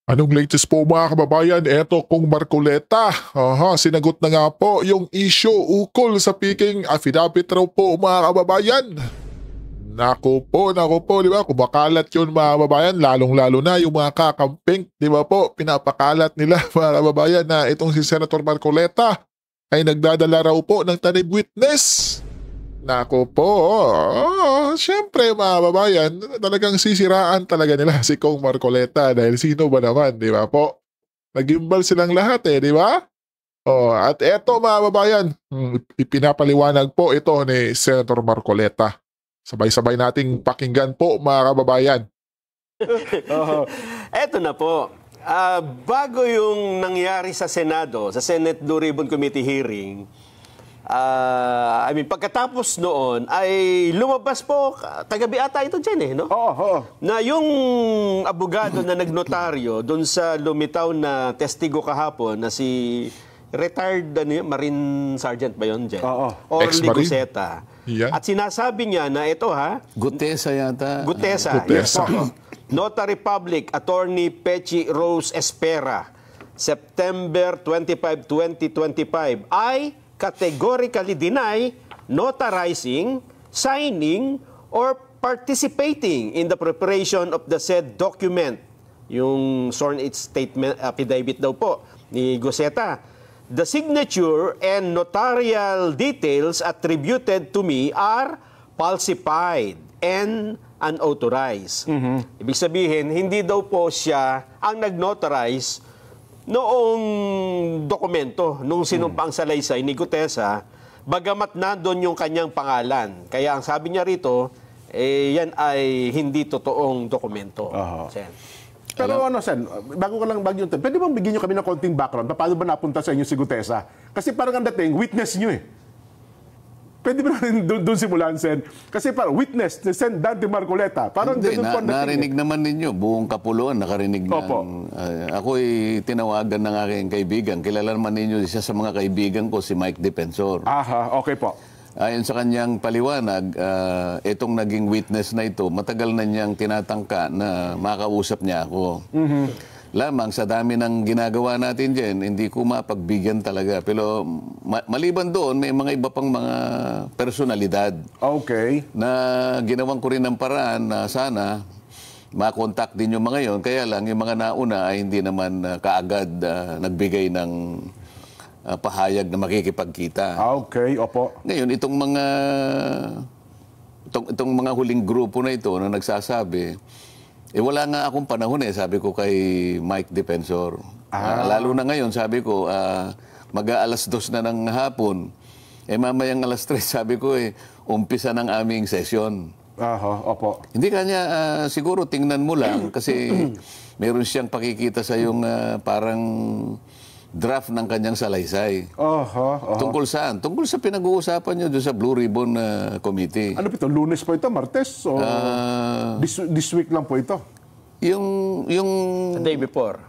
Anong latest po mga kababayan? Eto kung Marcoleta. Aha, sinagot na nga po yung issue ukol sa peking affidavit raw po mga kababayan. Naku po, di ba? Kumakalat yun mga kababayan, lalong-lalo na yung mga kakamping, di ba po? Pinapakalat nila mga kababayan na itong si Senator Marcoleta ay nagdadala raw po ng tanib witness. Naku po, syempre mga kababayan, talagang sisiraan talaga nila si Kong Marcoleta dahil sino ba naman, di ba po? Nagimbal silang lahat di ba? Oh, at eto mga kababayan, ipinapaliwanag po ito ni Senator Marcoleta. Sabay-sabay nating pakinggan po mga kababayan. Eto na po. Bago yung nangyari sa Senado, sa Senate Blue Ribbon Committee hearing, pagkatapos noon ay lumabas po, kagabi ata ito dyan no? Oo. Na yung abogado na nagnotaryo doon sa lumitaw na testigo kahapon na si retired Marine Sergeant ba yun dyan? Oo. Orly Ex-Marine. Guseta. Yeah. At sinasabi niya na ito Gutesa yata. Gutesa. Gutesa. Yes, po. Notary Public, Attorney Pechi Rose Espera, September 25, 2025, ay categorically deny notarizing, signing, or participating in the preparation of the said document. Yung sworn statement affidavit daw po ni Guseta. The signature and notarial details attributed to me are falsified and unauthorized. Ibig sabihin, hindi daw po siya ang nag-notarize noong dokumento, nung sinumpang salaysay ni Gutesa, bagamat nandun yung kanyang pangalan. Kaya ang sabi niya rito, yan ay hindi totoong dokumento. Sen. Pero Sen, bago yun, pwede bang bigyan nyo kami ng konting background? Paano ba napunta sa inyo si Gutesa? Kasi parang ang dating, witness nyo Pwede ba natin doon simulan, Sen? Kasi parang witness ni Sen Dante Marcoleta. Parang Hindi, ganun po ang dating. narinig naman ninyo, buong Kapuluan nakarinig Opo. ng... ako'y tinawagan ng aking kaibigan. Kilala naman ninyo isa sa mga kaibigan ko, si Mike Defensor. Aha, okay po. Ayon sa kanyang paliwanag, itong naging witness na ito, matagal na niyang tinatangka na makausap niya ako. Lamang sa dami ng ginagawa natin dyan, hindi ko mapagbigyan talaga. Pero maliban doon, may mga iba pang mga personalidad Okay. na ginawan ko rin ng paraan na sana makontak din yung mga yon. Kaya lang, yung mga nauna ay hindi naman kaagad nagbigay ng pahayag na makikipagkita. Okay, opo. Ngayon, itong mga huling grupo na ito na nagsasabi, wala nga akong panahon sabi ko kay Mike Defensor. Lalo na ngayon, sabi ko, mag-aalas 2 na ng hapon. Mamayang alas 3, sabi ko, umpisa ng aming session. Opo. Hindi kanya, siguro tingnan mo lang kasi meron siyang pakikita sa yung parang draft ng kanyang salaysay. Tungkol saan? Tungkol sa pinag-uusapan niyo doon sa Blue Ribbon Committee. Ano po ito? Lunes po ito? Martes? O this week lang po ito? Yung The day before.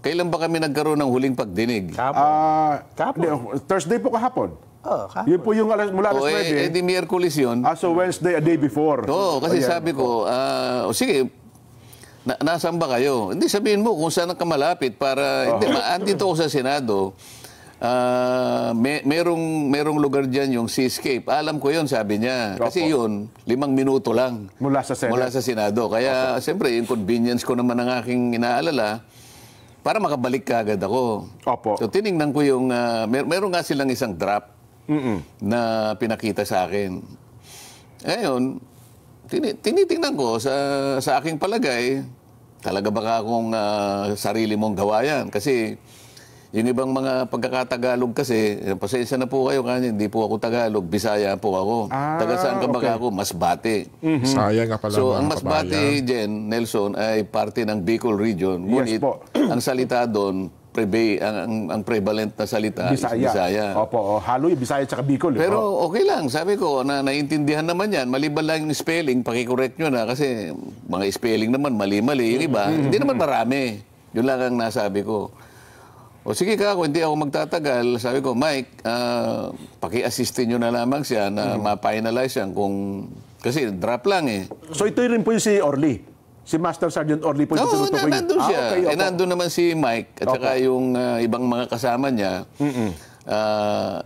kailan ba kami nagkaroon ng huling pagdinig? Kahapon. Thursday po kahapon. Kahapon. Yun po yung mula alas 9. Di Miyerkules yun. So Wednesday, a day before. Oo, kasi sabi ko, sige, nasaan ba kayo? Hindi, sabihin mo kung saan ka malapit para, hindi, andito ako sa Senado, merong lugar dyan yung Seascape. Alam ko yun, sabi niya. Kasi yun, 5 minuto lang. Mula sa Senate. Mula sa Senado. Kaya, siyempre, inconvenience ko naman ang aking inaalala para makabalik ka agad ako. Opo. So, tinignan ko yung, meron nga silang isang draft na pinakita sa akin. Ngayon, tinitingnan ko sa aking palagay, talaga baka akong sarili mong gawa yan? Kasi yung ibang mga pagkakatagalog kasi, pasensya na po kayo kanya, hindi po ako Tagalog, Bisaya po ako. Taga saan ka baka ako? Masbate. Sayang nga pala So, mga ang kababayan. Masbate, Jen, Nelson, ay parte ng Bicol region. Ngunit, po. ang salita doon, ang prevalent na salita is Bisaya. Opo, halo yung Bisaya at Bicol. Pero okay lang, sabi ko, naiintindihan naman yan. Maliban lang yung spelling, pakicorrect nyo na. Kasi mga spelling naman, mali-mali. Yung iba, hindi naman marami. Yun lang ang nasabi ko. O sige ka ako, hindi ako magtatagal. Sabi ko, Mike, paki-assistin nyo na lamang siya na ma-finalize yan kung... Kasi drop lang So ito rin po yung si Orly. Si Master Sergeant Orly po yung Oo, tinutukoy niyo. nandun siya. Okay, opo. Nandun naman si Mike at saka yung ibang mga kasama niya.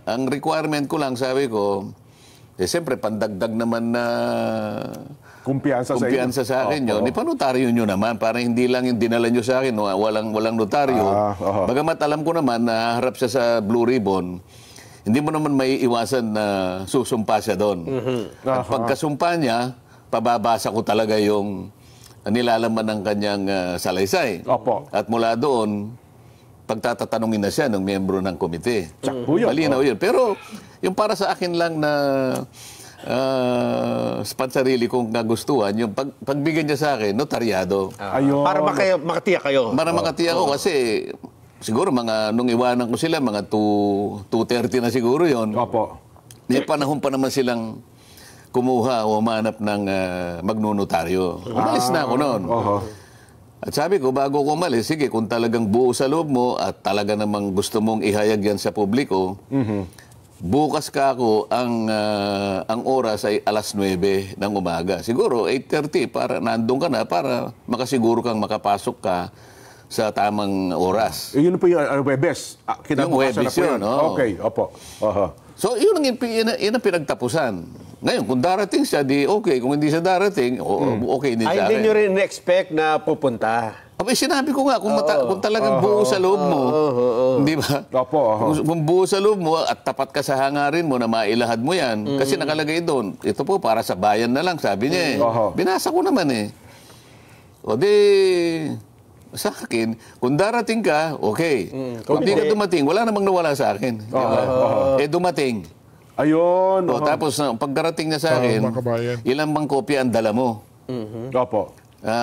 Ang requirement ko lang, sabi ko, siyempre, pandagdag naman na Kumpiyansa sa inyo. kumpiyansa sa akin yun. Ipanotaryo nyo naman para hindi lang yung dinala nyo sa akin, walang notaryo. Bagamat alam ko naman na harap siya sa Blue Ribbon, hindi mo naman may iwasan na susumpa siya doon. At pagkasumpa niya, pababasa ko talaga yung nilalaman ng kanyang salaysay. Opo. At mula doon, pagtatatanungin na siya ng miyembro ng komite. Sakto yun. Malinaw yun. Pero yung para sa akin lang na pansarili kong nagustuhan, yung pagbigyan niya sa akin, notaryado. Ayun. Para makatiyak kayo. Para makatiyak ko kasi siguro nung iwanan ko sila, mga 2:30 na siguro yon. Opo. May panahon pa naman silang kumuha o humanap ng magnunotaryo. Umalis na ako noon. At sabi ko, bago ko umalis, sige, kung talagang buo sa loob mo at talaga namang gusto mong ihayag yan sa publiko, bukas ka ako, ang oras ay 9:00 ng umaga. Siguro 8:30 para nandun ka na para makasiguro kang makapasok ka sa tamang oras. Yun po yung Webes. Yung Webes yun, oo. Okay, opo. So, yun ang pinagtapusan. Ngayon, kung darating siya, di okay. Kung hindi siya darating, okay din Ay, sa hindi akin. nyo rin na-expect na pupunta. Abay, sinabi ko nga, kung talagang buo sa loob mo, di ba? Opo. Kung buo sa loob mo at tapat ka sa hangarin mo na mailahad mo yan, kasi nakalagay doon, ito po para sa bayan na lang, sabi niya eh. Binasa ko naman eh. O di, sa akin, kung darating ka, okay. Kung hindi ka dumating, wala namang nawala sa akin. Di ba? Eh, dumating. Ayun. O, tapos, pagkarating niya sa akin, makabayan. ilang bang kopya ang dala mo? Opo.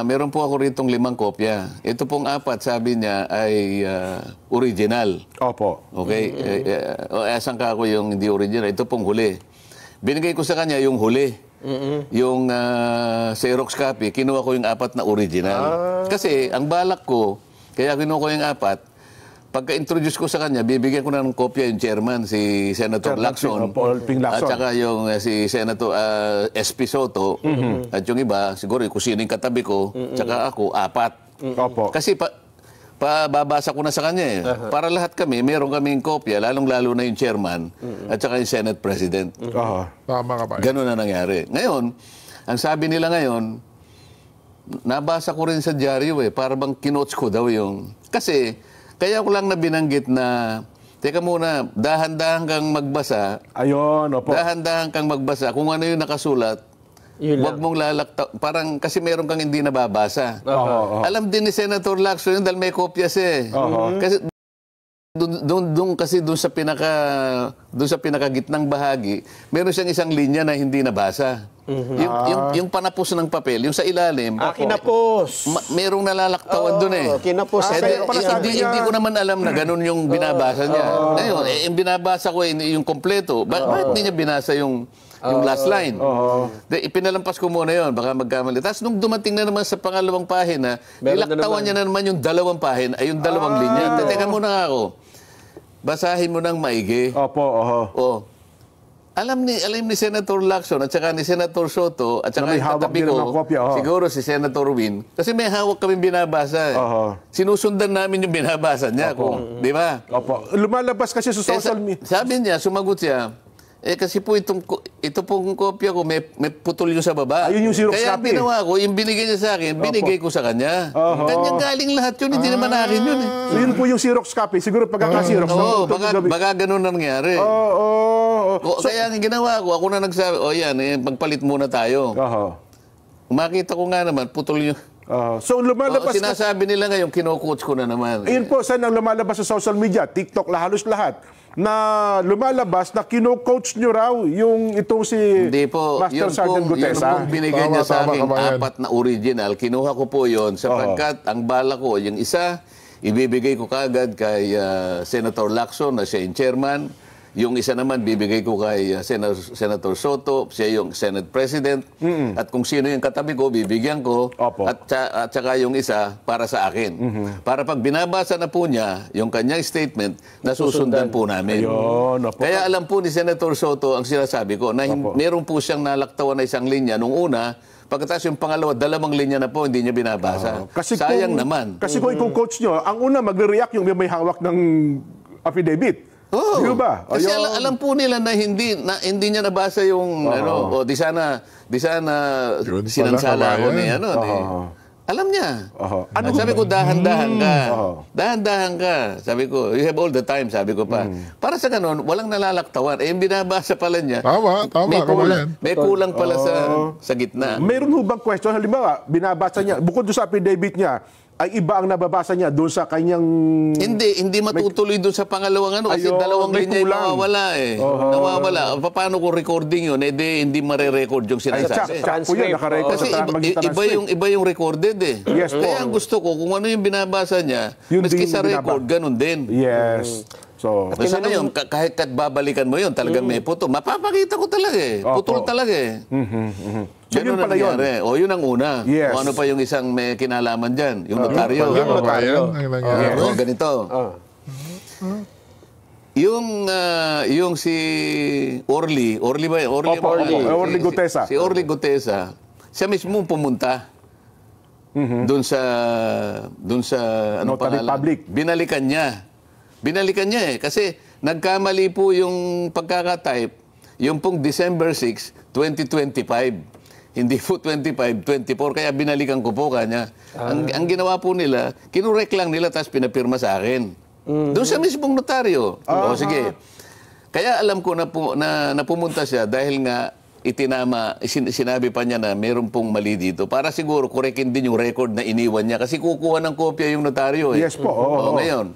Meron po ako ritong 5 kopya. Ito pong 4, sabi niya, ay original. Opo. Okay? Asan ka ako yung hindi original? Ito pong huli. Binigay ko sa kanya yung huli. Yung Xerox copy, kinuha ko yung 4 na original. Kasi, ang balak ko, kaya kinuha ko yung 4, pagka-introduce ko sa kanya, bibigyan ko na ng kopya yung chairman, si Senator Lacson. Paul Ping Lacson. At saka yung si Senator SP Soto. At yung iba, siguro kung sino yung katabi ko, tsaka ako, 4. Opo. Kasi babasa ko na sa kanya eh. Para lahat kami, meron kaming kopya, lalong-lalo na yung chairman at saka yung Senate President. Tama ka ba? Ganun na nangyari. Ngayon, ang sabi nila ngayon, nabasa ko rin sa dyaryo eh, para bang kinotes ko daw yung... Kasi, kaya ko lang na binanggit na, teka muna, dahan-dahan kang magbasa, Ayun, opo. dahan-dahan kang magbasa, kung ano yung nakasulat, huwag mong lalakta. Parang kasi meron kang hindi nababasa. Alam din ni Senator Lacson yun dahil may kopya siya eh. Kasi doon sa pinakagitnang bahagi, meron siyang isang linya na hindi nabasa. Yung panapos ng papel, yung sa ilalim. Kinapos. Merong nalalaktawan doon eh. Kinapos. Hindi ko naman alam na ganun yung binabasa niya. Ngayon, yung binabasa ko yung kompleto. Bakit hindi niya binasa yung last line? Ipinalampas ko muna yun, baka magkamali. Tapos nung dumating na naman sa pangalawang pahina, nilaktawan niya na naman yung 2 pahina, ay yung 2 linya. Teka muna nga ako. Basahin mo ng maigi. Opo. Alam ni Senator Lacson at saka ni Senator Soto at saka may hawak katabi din ko, ng kopya, siguro si Senator Win, kasi may hawak kami binabasa. Sinusundan namin yung binabasa niya. Di ba? Opo. Lumalabas kasi sa social media. Sabi niya, sumagot siya, kasi po ito pong kopya ko, may putol yung sa baba. Ayun yung Xerox Kaya copy. ginawa ko, yung binigay niya sa akin, binigay ko sa kanya. Kanyang galing lahat yun, hindi naman akin yun eh. So, yun po yung Xerox copy. Siguro pagkaka-Xerox. Oo, baka ganun nangyari. Kaya ang ginawa ko, ako na nagsabi, yan, magpalit muna tayo. Makita ko nga naman, putol yung... So lumalabas sinasabi nila ngayon, kino-coach ko na naman. Ayun po, saan ang lumalabas sa social media? TikTok, halos lahat. Na lumalabas na kino-coach nyo raw itong si Hindi po, Master Sergeant yun Gutesa. pong binigay niya sa akin, kabayan. 4 na original. Kinuha ko po yun sapagkat ang bala ko, yung isa, ibibigay ko kagad kay Senator Lacson na siya yung chairman. Yung isa naman, bibigay ko kay Senator Soto, siya yung Senate President. At kung sino yung katabi ko, bibigyan ko. Opo. At saka yung isa, para sa akin. Para pag binabasa na po niya, yung kanyang statement, nasusundan po namin. Ayun, opo. Kaya alam po ni Senator Soto ang sinasabi ko, na meron po siyang nalaktawan na isang linya. Nung una, Pagkatapos yung pangalawa, 2 linya na po, hindi niya binabasa. Sayang naman. Kasi kung coach nyo, ang una magre-react yung may hawak ng affidavit. Oo. Di ba? Kasi alam po nila na hindi niya nabasa yung di sana Yun pala, sinansala ko ni kabayan. Alam niya. Ano At sabi ko, dahan-dahan ka. Dahan-dahan ka. Sabi ko, you have all the time, sabi ko pa. Para sa ganun, walang nalalaktawan. Eh, yung binabasa pala niya, Tama, kabayan. may kulang pala sa gitna. Mayroon ho bang question? Halimbawa, binabasa niya, bukod doon sa affidavit niya, ay iba ang nababasa niya doon sa kanyang... Hindi matutuloy doon sa pangalawang kasi Ayun, 2 may linya yung kulang. nawawala eh. Nawawala. Paano kung recording yun? Hindi mare-record yung sinasabi. Po yun, nakarecord Kasi sa magitan ng script. iba yung recorded eh. Yes, Kaya po. ang gusto ko, kung ano yung binabasa niya, Yun maski din sa yung record, ganun din. Yes. So, Kasi ngayon, kahit babalikan mo yun, talagang may puto. Mapapakita ko talaga eh. Putol talaga eh. So, yun pala yun. nangyari. O yun ang una. Yes. O ano pa yung isang may kinalaman dyan? Yung notaryo. Pala, kabayan, ang nangyari. O ganito. Yung si Orly ba yun? Orly Gutesa. Si Orly Gutesa, siya mismo pumunta doon sa anong Notary pangalan? public. Binalikan niya eh kasi nagkamali po yung pagkakatype yung pong December 6, 2025. Hindi po 25, 24 kaya binalikan ko po kanya. Ang ginawa po nila, kinurek lang nila tapos pinapirma sa akin. Doon sa mismong notaryo. O sige. Kaya alam ko na pumunta siya dahil nga sinabi pa niya na meron pong mali dito. Para siguro korekin din yung record na iniwan niya. Kasi kukuha ng kopya yung notaryo. Yes po. Ngayon,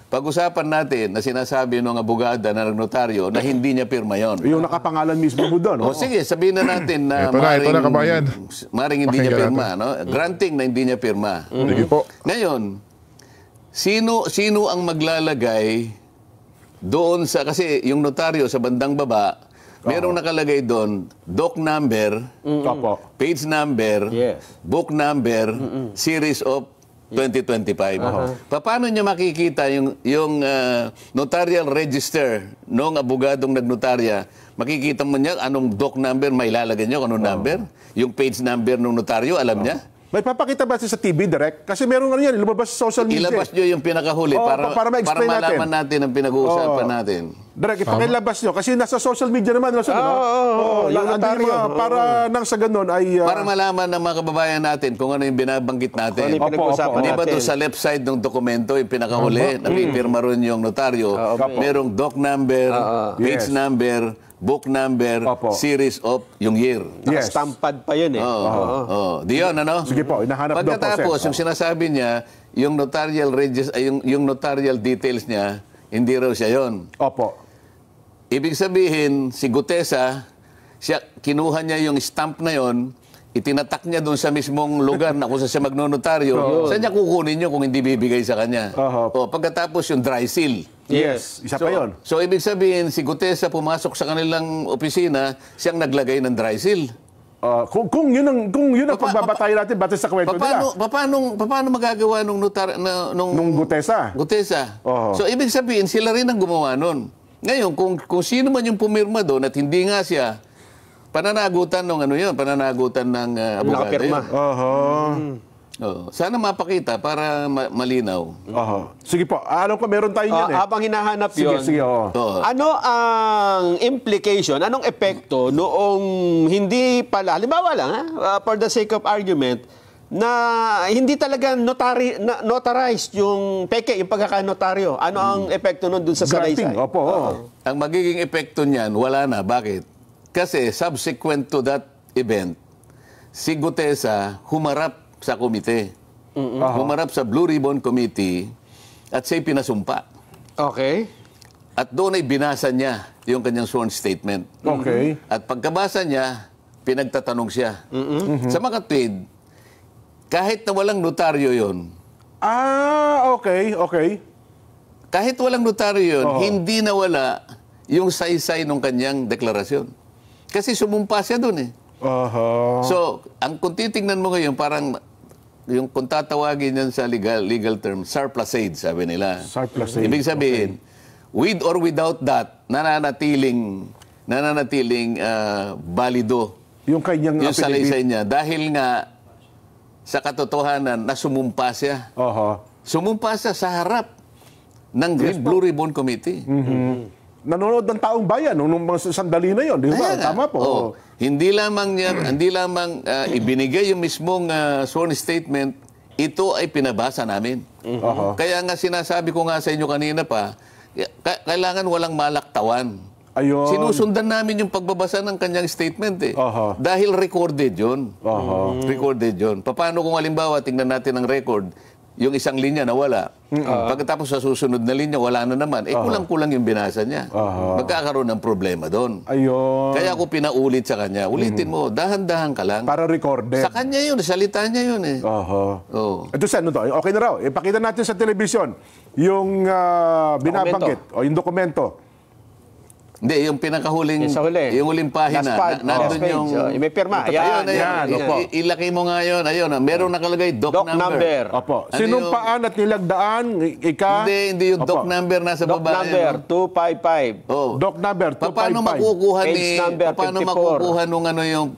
pag-usapan natin na sinasabi ng abogada na nagnotaryo na hindi niya pirma yon. Yung nakapangalan mismo mo doon. O sige, sabihin na natin na Ito na, kabayan. maring hindi niya Pakinggan pirma. No? Granting na hindi niya pirma. Sige po. Ngayon, sino ang maglalagay doon sa, kasi yung notaryo sa bandang baba, merong nakalagay doon, doc number, Opo. page number, Yes. book number, series of 2025. Paano niya makikita yung notarial register ng abogadong nagnotarya? Makikita mo niya anong doc number, may ilalagay niya anong number? Yung page number ng notaryo, alam niya? May papakita ba siya sa TV direct? Kasi meron nga yan, lumabas sa social media. Ilabas niyo yung pinakahuli para ma-explain malaman natin ang pinag-uusapan natin. Direct, ipakilabas nyo. Kasi nasa social media naman. yung notaryo. Para nang sa ganun ay... Para malaman ng mga kababayan natin kung ano yung binabanggit natin. Ano yung pinag-usapan Di ba natin? doon sa left side ng dokumento, yung pinakahuli, napipirma ron yung notaryo, merong doc number, page Yes. number, book number, Opo. series of yung year. Yes. Nakastampad pa yun eh. Di yun, ano? Sige po, hinahanap daw po, Pagkatapos, sir. yung sinasabi niya, yung notarial yung notarial details niya, hindi raw siya yon. Opo. Ibig sabihin, si Gutesa, kinuha niya yung stamp na yon, itinatak niya doon sa mismong lugar na kung saan siya magnonotaryo, saan niya kukunin niyo kung hindi bibigay sa kanya? Pagkatapos yung dry seal. Yes. Isa pa yun. So, ibig sabihin, si Gutesa pumasok sa kanilang opisina, siyang naglagay ng dry seal. Kung yun ang pagbabatayan natin batay sa kwento nila. Paano magagawa nung Nung Gutesa. Gutesa? Oo. So, ibig sabihin, sila rin ang gumawa nun. Ngayon, kung sino man yung pumirma doon at hindi nga siya, pananagutan ng pananagutan ng abogado Nakapirma. yun. Sana mapakita para malinaw. Sige po. Alam ko meron tayo yan eh. Habang hinahanap Sige, yun, sige. ano ang implication, anong epekto noong hindi pala, halimbawa lang, for the sake of argument, na hindi talaga notarized yung peke, yung pagkakanotaryo. Ano ang epekto nun dun sa Granting. salaysay? Opo. Ang magiging epekto niyan, wala na. Bakit? Kasi subsequent to that event, si Gutesa humarap sa komite. Humarap sa Blue Ribbon Committee at siya'y pinasumpa. Okay. At doon ay binasa niya yung kanyang sworn statement. Okay. At pagkabasa niya, pinagtatanong siya. Sa makatwid, kahit na walang notaryo yon, Okay. kahit walang notaryo yun, hindi nawala yung saysay ng kanyang deklarasyon. Kasi sumumpa siya doon eh. So, kung titingnan mo ngayon, parang yung kung tatawagin yan sa legal term, surplusage, sabi nila. Surplusage, Ibig sabihin, with or without that, nananatiling balido Yung kanyang Yung affidavit. salaysay niya. Dahil nga, sa katotohanan, nasumumpa siya. Oho. Sumumpa siya sa harap ng Blue Ribbon Committee. Nanonood ng taong bayan nung mga sandali na yon, di ba? Kaya nga. Tama po. Oo. Hindi lamang ibinigay yung mismong sworn statement, ito ay pinabasa namin. Kaya nga sinasabi ko nga sa inyo kanina pa, kailangan walang malaktawan. Ayun. Sinusundan namin yung pagbabasa ng kanyang statement eh. Aha. Dahil recorded yun. Recorded yun. Paano kung halimbawa, tingnan natin ang record, yung isang linya nawala. Pagkatapos sa susunod na linya, wala na naman. Kulang-kulang yung binasa niya. Magkakaroon ng problema doon. Ayun. Kaya ako pinaulit sa kanya, ulitin mo, dahan-dahan ka lang. Para recorded. Sa kanya yun, salita niya yun eh. Oh. Ito sa ano to? Okay na raw. Ipakita natin sa telebisyon yung binabanggit o yung dokumento. Hindi, yung pinakahuling, Yung sa huli. yung huling pahina, Last nandun page. yung... May pirma. Ayun, Yan, opo. ilaki mo nga yun. Ayun, merong nakalagay, doc number. Opo. Ano Sinumpaan at nilagdaan, Hindi yung Opo. doc number nasa Doc baba. number Yan. 255. Oh. Doc number 255. Paano makukuha Page number paano 54. makukuha nung ano yung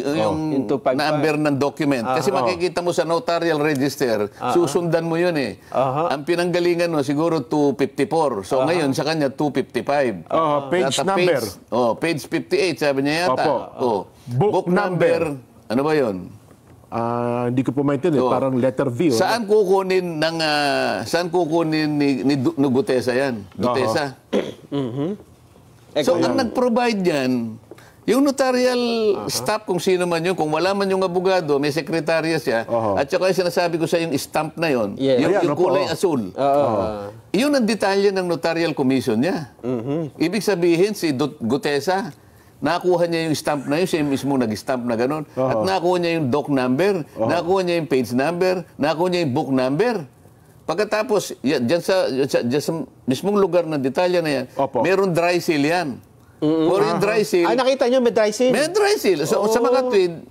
yung 255. number ng document? Kasi makikita mo sa notarial register, susundan mo yun eh. Ang pinanggalingan mo siguro 254. So ngayon sa kanya 255. Page Nasa number. Page 58 sabi niya yata. Opo. Book number. Ano ba 'yon? Hindi ko po maintindihan. Parang letter V. Saan kukunin ni Gutesa yan? Gutesa. So, ang nag-provide yan, yung notarial staff, kung sino man yun, kung wala man yung abogado, may sekretarya siya, at saka yung sinasabi ko sa yung stamp na yun, Yes. Ayan, yung kulay asul. Yun ang detalye ng notarial commission niya. Ibig sabihin, si Gutesa, nakuha niya yung stamp na yun, siya mismo nag-stamp na gano'n, at nakuha niya yung doc number, nakuha niya yung page number, nakuha niya yung book number. Pagkatapos, dyan sa mismong lugar ng detalye na yan, meron dry seal yan. Or yung dry seal. Ay, nakita nyo, may dry seal. May dry seal. So, sa mga tweed,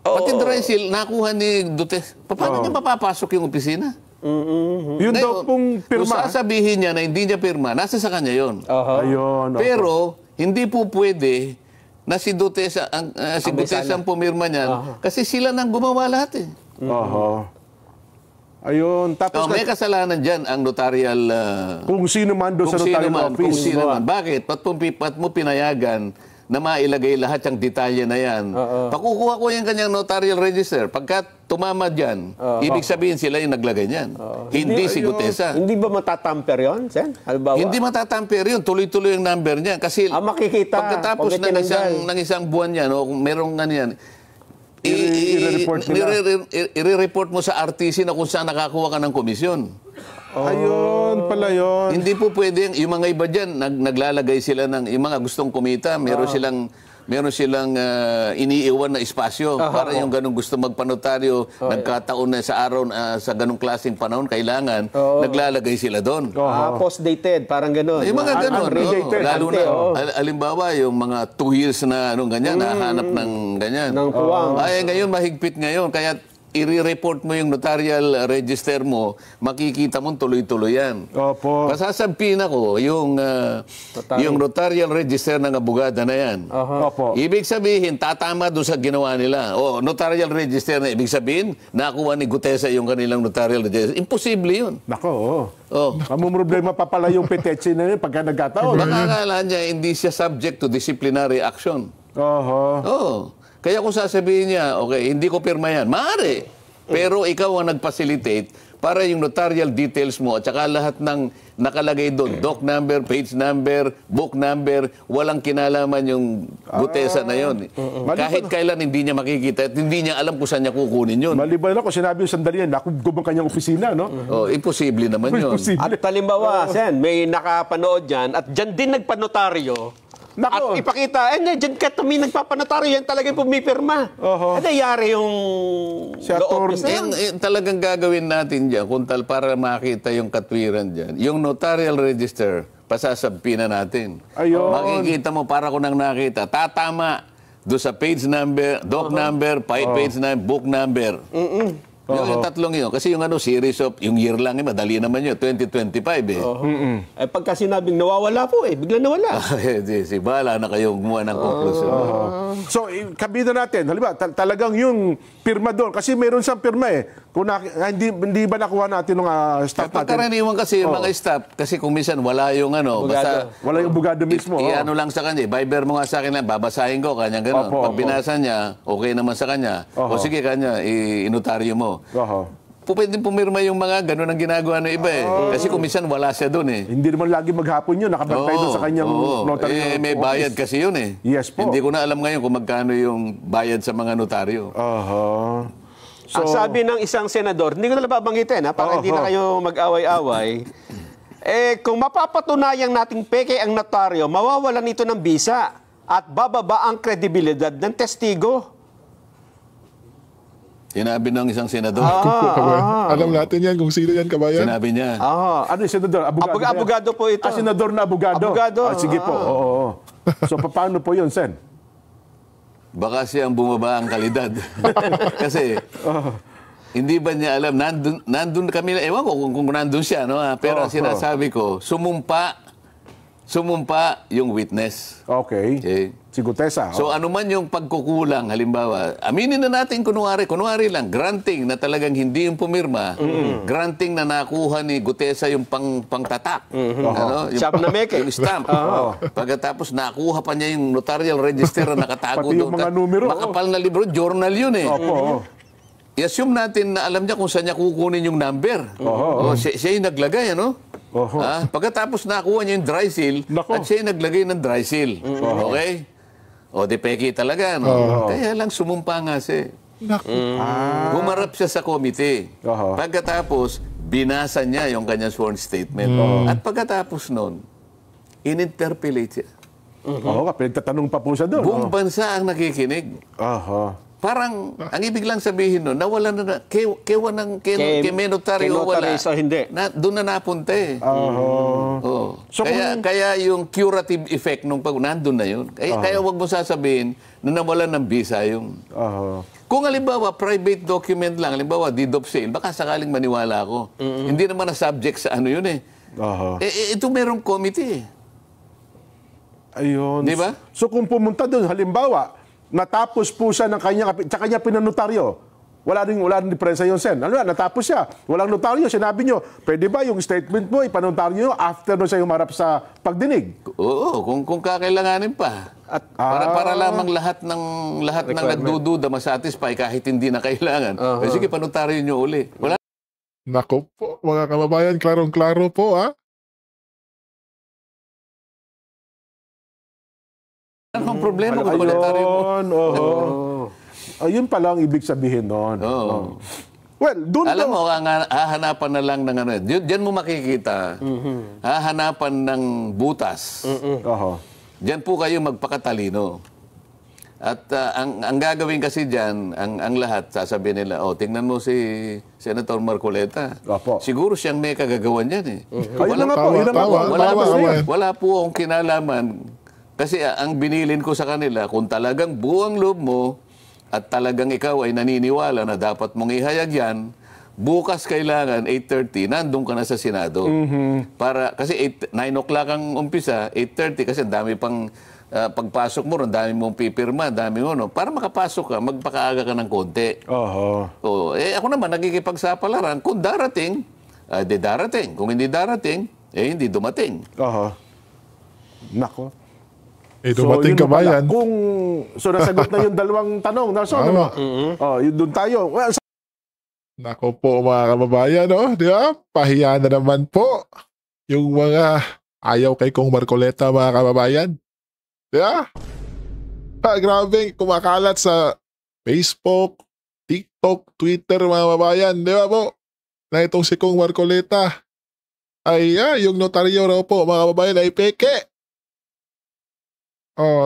pati dry seal, nakuha ni Duterte. Paano niya mapapasok yung opisina? Yun daw Ngayon, pong kung pirma. sasabihin niya na hindi niya pirma, nasa sa kanya yun. Ayun. Pero, hindi po pwede na si Duterte ang pumirma niyan. Kasi sila nang gumawa lahat eh. Ayun. Tapos May kasalanan dyan ang notarial... kung sino man doon sa notarial office. Kung sino man. Bakit? Pat mo pinayagan na mailagay lahat yung detalye na yan. Pakukuha ko yung kanyang notarial register. Pagka tumama dyan, ibig sabihin sila yung naglagay niyan. Hindi si Gutesa. Hindi ba matatamper yun, Sen? Halimbawa? Hindi matatamper yun. Tuloy-tuloy yung number niya. Kasi makikita. pagkatapos Pag ng isang buwan yan, o kung merong ano yan, I-report mo sa RTC na kung saan nakakuha ka ng komisyon. Ayun pala yun. Hindi po pwede. Yung mga iba dyan, naglalagay sila ng, yung mga gustong kumita, meron silang iniiwan na espasyo para yung ganung gusto magpanotaryo, nagkataon na sa araw, sa ganung klaseng panahon, kailangan, naglalagay sila doon. Post-dated, parang gano'n. Yung mga ganun. Undated. Lalo na, alimbawa, yung mga 2 years na ganyan, nahanap ng ganyan. Ng puwang. Ay, ngayon, mahigpit ngayon. Kaya, i-report mo yung notarial register mo, makikita mo tuloy-tuloy yan. Opo. Pasasabihin ako, yung notarial register ng abogada na yan. Opo. Ibig sabihin, tatama doon sa ginawa nila. Notarial register na ibig sabihin, nakuha ni Gutesa yung kanilang notarial register. Imposible yun. Nako, Mamumroblema pa pala yung peteche na yun pagka nagkataon. Baka akala niya, hindi siya subject to disciplinary action. Kaya kung sasabihin niya, okay, hindi ko pirma yan, maaari. Pero ikaw ang nag-facilitate para yung notarial details mo at saka lahat ng nakalagay doon, doc number, page number, book number, walang kinalaman yung Gutesa na yun. Kahit kailan hindi niya makikita at hindi niya alam kung saan niya kukunin yun. Maliban ako, sinabi yung sandali yan, nakugub ang kanyang opisina, no? Imposible naman yun. At halimbawa, Sen, may nakapanood dyan at dyan din nagpanotaryo. Nako. At ipakita, dyan ka tumi nagpapanotaryo, yan talagang pumipirma. Yari yung Si loob Atty. niya. Talagang gagawin natin dyan, kuntal para makita yung katwiran dyan. Yung notarial register, pasasabpi na natin. Ayun. Makikita mo, para ko nang nakita, tatama do sa page number, doc number, page number, book number. Yung tatlong yun. Kasi yung series of, yung year lang, madali naman yun, 2025 eh. Eh, pagka sinabing nawawala po bigla nawala. Bahala na kayong gumawa ng conclusion. So, kabida natin, halimbawa, talagang yung pirma doon, kasi meron siyang pirma Kung hindi ba nakuha natin ng staff natin? Pagkaraniwan kasi yung mga staff, kasi kung minsan wala yung basta Wala yung abogado mismo. i-ano lang sa kanya, Viber mo nga sa akin lang, babasahin ko, kanya gano'n. Pag binasa niya, okay naman sa kanya. O sige, kanya, inotaryo mo. Pwede pumirma yung mga gano'n ang ginagawa ng iba Kasi kung minsan wala siya doon Hindi naman lagi maghapon yun, nakabantay doon sa kanyang notaryo. May bayad kasi yun Yes po. Hindi ko na alam ngayon kung magkano yung bayad sa mga notaryo. Ang sabi ng isang senador, hindi ko na babanggitin para hindi na kayo mag-away-away. Kung mapapatunayan nating peke ang notaryo, mawawalan ito ng bisa at bababa ang kredibilidad ng testigo. Sinabi ng isang senador. Alam natin yan kung sino yan, kabayan. Sinabi niya. Ano yung senador? Abogado po ito. Senador na abogado. Sige po. So, paano po yun, Sen? Baka siyang bumaba ang kalidad. Kasi, hindi ba niya alam, nandun kami, ewan ko kung nandun siya, pero ang sinasabi ko, sumumpa yung witness. Okay. Si Gutesa. So ano man yung pagkukulang, halimbawa, aminin na natin kunwari lang, granting na talagang hindi yung pumirma, granting na nakuha ni Gutesa yung pangtatak. Yung Siyam na meke. Yung stamp. Pagkatapos nakuha pa niya yung notarial register na nakatago Pati yung mga numero. Makapal na libro, journal yun I-assume natin na alam niya kung saan niya kukunin yung number. Siya yung naglagay, pagkatapos nakuha niya yung dry seal, at siya yung naglagay ng dry seal. Okay? Di peki talaga, Kaya lang sumumpa nga siya. Humarap siya sa committee. Pagkatapos, binasa niya yung kanyang sworn statement. At pagkatapos nun, in-interpellate siya. Pinagtatanong pa po siya doon. Buong bansa ang nakikinig. Parang, ang ibig lang sabihin nun, nawala na, kay notaryo wala. Sa hindi. Doon na napunta So, kaya yung curative effect nung nandun na yun. Kaya wag mo sasabihin na nawalan ng visa yung... Kung halimbawa, private document lang, halimbawa, deed of sale, baka sakaling maniwala ako. Hindi naman na subject sa ano yun ito merong committee Ayun. Di ba? So kung pumunta doon, halimbawa, natapos po siya ng kanya pinanotaryo. Wala rin diferensya yun, Sen. Natapos siya. Walang notaryo. Sinabi nyo, pwede ba yung statement mo, ipanotaryo after na siya humarap sa pagdinig? Oo, kung kakailanganin pa. At para lamang lahat ng nagdududa masatisfy kahit hindi na kailangan. Sige, panotaryo nyo uli. Wala. Nako po, mga kababayan, klarong-klaro po, Anong problema kung panotaryo mo? Ayun pala ang ibig sabihin noon. Well, doon alam mo, hahanapan na lang ng diyan mo makikita, hahanapan ng butas. Diyan po kayo magpakatalino. At ang gagawin kasi diyan, ang lahat, sasabihin nila, tingnan mo si Senator Marcoleta. Siguro siyang may kagagawan yan Wala po akong kinalaman. Kasi ang binilin ko sa kanila, kung talagang buwang loob mo at talagang ikaw ay naniniwala na dapat mong ihayag yan, bukas kailangan 8:30, nandun ka na sa Senado. Kasi 9 o'clock ang umpisa, 8:30 kasi dami pang pagpasok mo, dami mong pipirma, dami mo, para makapasok ka, magpakaaga ka ng konti. Ako naman, nagikipagsapalaran. Kung darating, di darating. Kung hindi darating, hindi dumating. Nako. Dumating ka ba yan? So nasagot na yung dalawang tanong. Doon tayo. Nako po, mga kababayan, di ba? Pahiya na naman po yung mga ayaw kay Kong Marcoleta, mga kababayan. Di ba? Grabe, kumakalat sa Facebook, TikTok, Twitter, mga kababayan. Di ba po? Na itong si Kong Marcoleta ay yung notaryo raw po, mga kababayan, ay peke.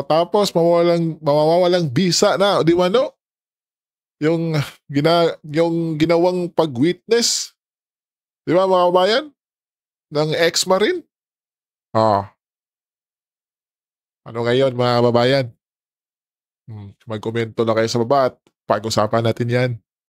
Tapos mawawalang bisa na, di ba no? Yung ginawang pag-witness, di ba mga kabayan? Ng ex-marine? Ano ngayon mga kababayan? Mag-komento na kayo sa baba at pag-usapan natin yan.